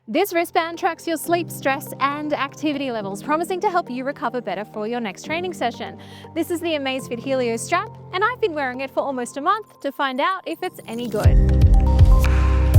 This wristband tracks your sleep, stress, and activity levels, promising to help you recover better for your next training session. This is the Amazfit Helio strap, and I've been wearing it for almost a month to find out if it's any good.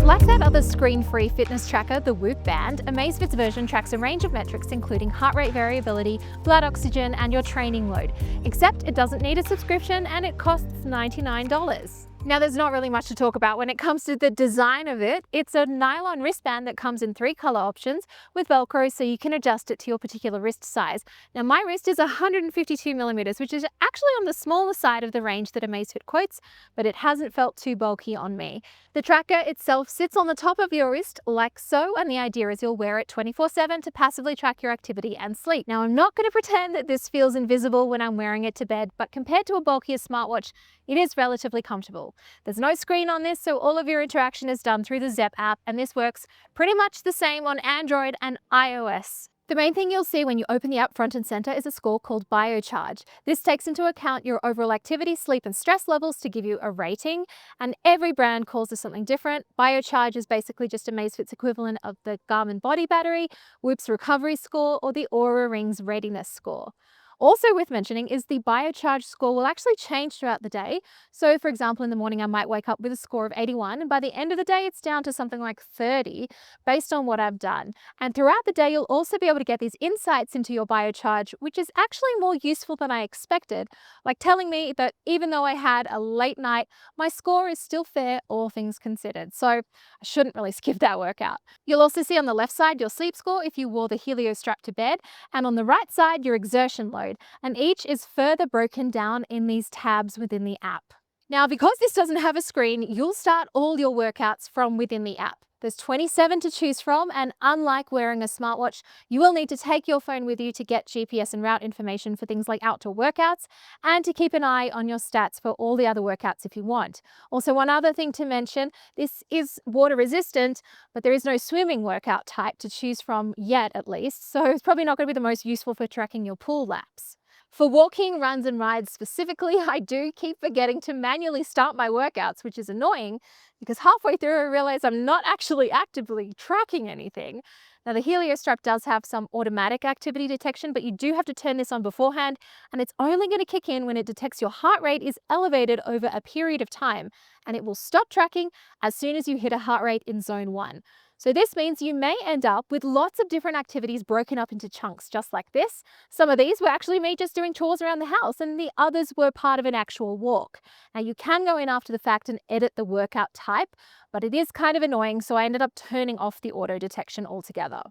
Like that other screen-free fitness tracker, the Whoop Band, Amazfit's version tracks a range of metrics including heart rate variability, blood oxygen, and your training load. Except it doesn't need a subscription and it costs $99. Now, there's not really much to talk about when it comes to the design of it. It's a nylon wristband that comes in 3 color options with Velcro, so you can adjust it to your particular wrist size. Now, my wrist is 152 millimeters, which is actually on the smaller side of the range that Amazfit quotes, but it hasn't felt too bulky on me. The tracker itself sits on the top of your wrist like so, and the idea is you'll wear it 24/7 to passively track your activity and sleep. Now, I'm not going to pretend that this feels invisible when I'm wearing it to bed, but compared to a bulkier smartwatch, it is relatively comfortable. There's no screen on this, so all of your interaction is done through the Zepp app, and this works pretty much the same on Android and iOS. The main thing you'll see when you open the app front and center is a score called BioCharge. This takes into account your overall activity, sleep, and stress levels to give you a rating, and every brand calls this something different. BioCharge is basically just Amazfit's equivalent of the Garmin Body Battery, Whoop's Recovery Score, or the Oura Ring's Readiness Score. Also worth mentioning is the BioCharge score will actually change throughout the day. So for example, in the morning, I might wake up with a score of 81, and by the end of the day, it's down to something like 30 based on what I've done. And throughout the day, you'll also be able to get these insights into your BioCharge, which is actually more useful than I expected, like telling me that even though I had a late night, my score is still fair, all things considered. So I shouldn't really skip that workout. You'll also see on the left side your sleep score if you wore the Helio strap to bed, and on the right side your exertion load. And each is further broken down in these tabs within the app. Now, because this doesn't have a screen, you'll start all your workouts from within the app. There's 27 to choose from, and unlike wearing a smartwatch, you will need to take your phone with you to get GPS and route information for things like outdoor workouts, and to keep an eye on your stats for all the other workouts if you want. Also, one other thing to mention, this is water resistant, but there is no swimming workout type to choose from yet, at least, so it's probably not going to be the most useful for tracking your pool laps. For walking, runs, and rides specifically, I do keep forgetting to manually start my workouts, which is annoying because halfway through I realize I'm not actually actively tracking anything. Now, the Helio strap does have some automatic activity detection, but you do have to turn this on beforehand, and it's only going to kick in when it detects your heart rate is elevated over a period of time, and it will stop tracking as soon as you hit a heart rate in zone 1. So this means you may end up with lots of different activities broken up into chunks just like this. Some of these were actually me just doing chores around the house, and the others were part of an actual walk. Now, you can go in after the fact and edit the workout type, but it is kind of annoying, so I ended up turning off the auto detection altogether.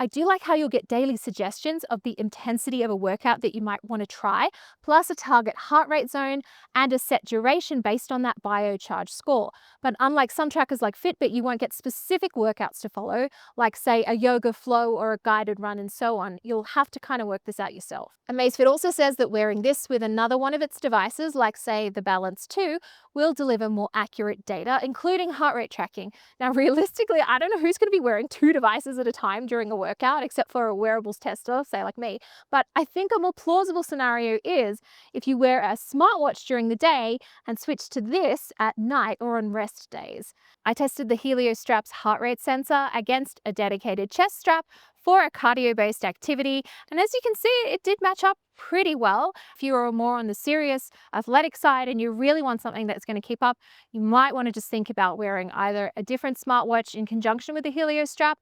I do like how you'll get daily suggestions of the intensity of a workout that you might want to try, plus a target heart rate zone and a set duration based on that BioCharge score. But unlike some trackers like Fitbit, you won't get specific workouts to follow, like say a yoga flow or a guided run and so on. You'll have to kind of work this out yourself. Amazfit also says that wearing this with another one of its devices, like say the Balance 2, will deliver more accurate data, including heart rate tracking. Now, realistically, I don't know who's going to be wearing 2 devices at a time during a workout, except for a wearables tester, say like me. But I think a more plausible scenario is if you wear a smartwatch during the day and switch to this at night or on rest days. I tested the Helio strap's heart rate sensor against a dedicated chest strap for a cardio-based activity, and as you can see, it did match up pretty well. If you are more on the serious athletic side and you really want something that's going to keep up, you might want to just think about wearing either a different smartwatch in conjunction with the Helio strap,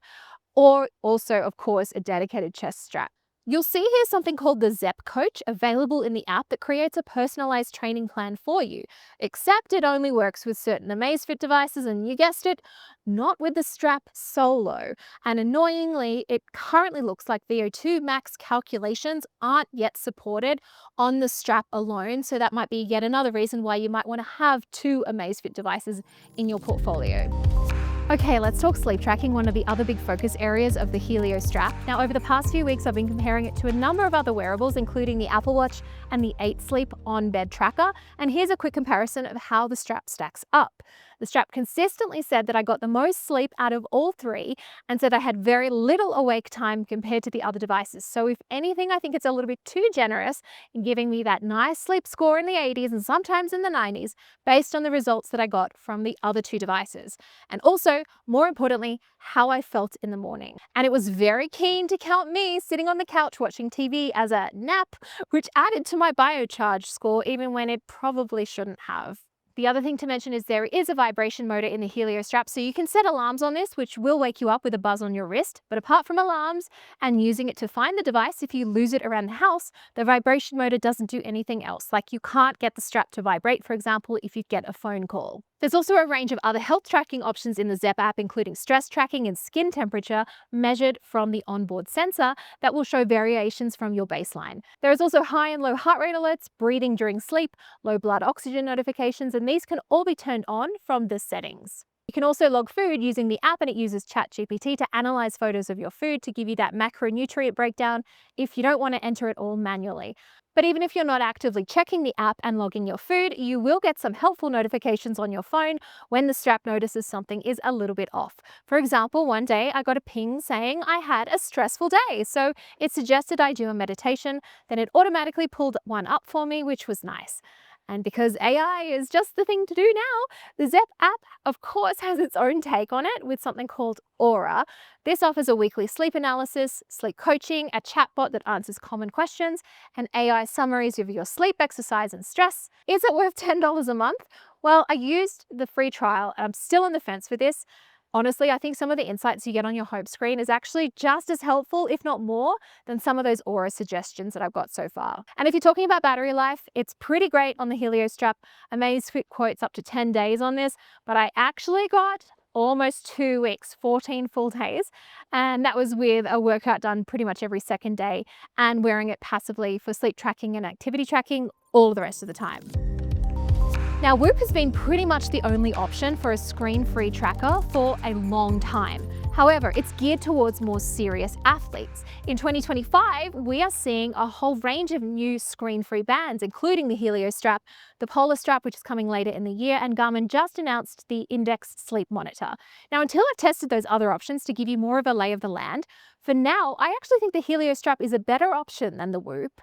or also, of course, a dedicated chest strap. You'll see here something called the Zepp Coach available in the app that creates a personalized training plan for you, except it only works with certain Amazfit devices, and you guessed it, not with the strap solo. And annoyingly, it currently looks like VO2 Max calculations aren't yet supported on the strap alone, so that might be yet another reason why you might want to have 2 Amazfit devices in your portfolio. Okay, let's talk sleep tracking, one of the other big focus areas of the Helio strap. Now, over the past few weeks, I've been comparing it to a number of other wearables, including the Apple Watch and the 8 Sleep on-bed tracker. And here's a quick comparison of how the strap stacks up. The strap consistently said that I got the most sleep out of all three and said I had very little awake time compared to the other devices. So if anything, I think it's a little bit too generous in giving me that nice sleep score in the 80s and sometimes in the 90s based on the results that I got from the other two devices. And also, more importantly, how I felt in the morning. And it was very keen to count me sitting on the couch watching TV as a nap, which added to my BioCharge score even when it probably shouldn't have. The other thing to mention is there is a vibration motor in the Helio strap, so you can set alarms on this, which will wake you up with a buzz on your wrist. But apart from alarms and using it to find the device, if you lose it around the house, the vibration motor doesn't do anything else. Like you can't get the strap to vibrate, for example, if you get a phone call. There's also a range of other health tracking options in the Zepp app, including stress tracking and skin temperature measured from the onboard sensor that will show variations from your baseline. There is also high and low heart rate alerts, breathing during sleep, low blood oxygen notifications, and these can all be turned on from the settings. You can also log food using the app, and it uses ChatGPT to analyze photos of your food to give you that macronutrient breakdown if you don't want to enter it all manually. But even if you're not actively checking the app and logging your food, you will get some helpful notifications on your phone when the strap notices something is a little bit off. For example, one day I got a ping saying I had a stressful day, so it suggested I do a meditation, then it automatically pulled one up for me, which was nice. And because AI is just the thing to do now, the Zepp app, of course, has its own take on it with something called Aura. This offers a weekly sleep analysis, sleep coaching, a chatbot that answers common questions, and AI summaries of your sleep, exercise, and stress. Is it worth $10 a month? Well, I used the free trial, and I'm still on the fence for this. Honestly, I think some of the insights you get on your home screen is actually just as helpful, if not more, than some of those Aura suggestions that I've got so far. And if you're talking about battery life, it's pretty great on the Helio strap. Amazfit quotes up to 10 days on this, but I actually got almost 2 weeks, 14 full days. And that was with a workout done pretty much every second day and wearing it passively for sleep tracking and activity tracking all the rest of the time. Now, Whoop has been pretty much the only option for a screen-free tracker for a long time. However, it's geared towards more serious athletes. In 2025, we are seeing a whole range of new screen-free bands, including the Helio strap, the Polar strap, which is coming later in the year, and Garmin just announced the Index Sleep Monitor. Now, until I've tested those other options to give you more of a lay of the land, for now, I actually think the Helio strap is a better option than the Whoop.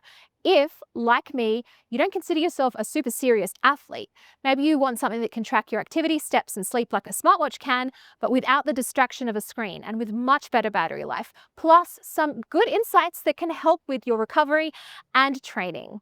If, like me, you don't consider yourself a super serious athlete. Maybe you want something that can track your activity, steps, and sleep like a smartwatch can, but without the distraction of a screen and with much better battery life, plus some good insights that can help with your recovery and training.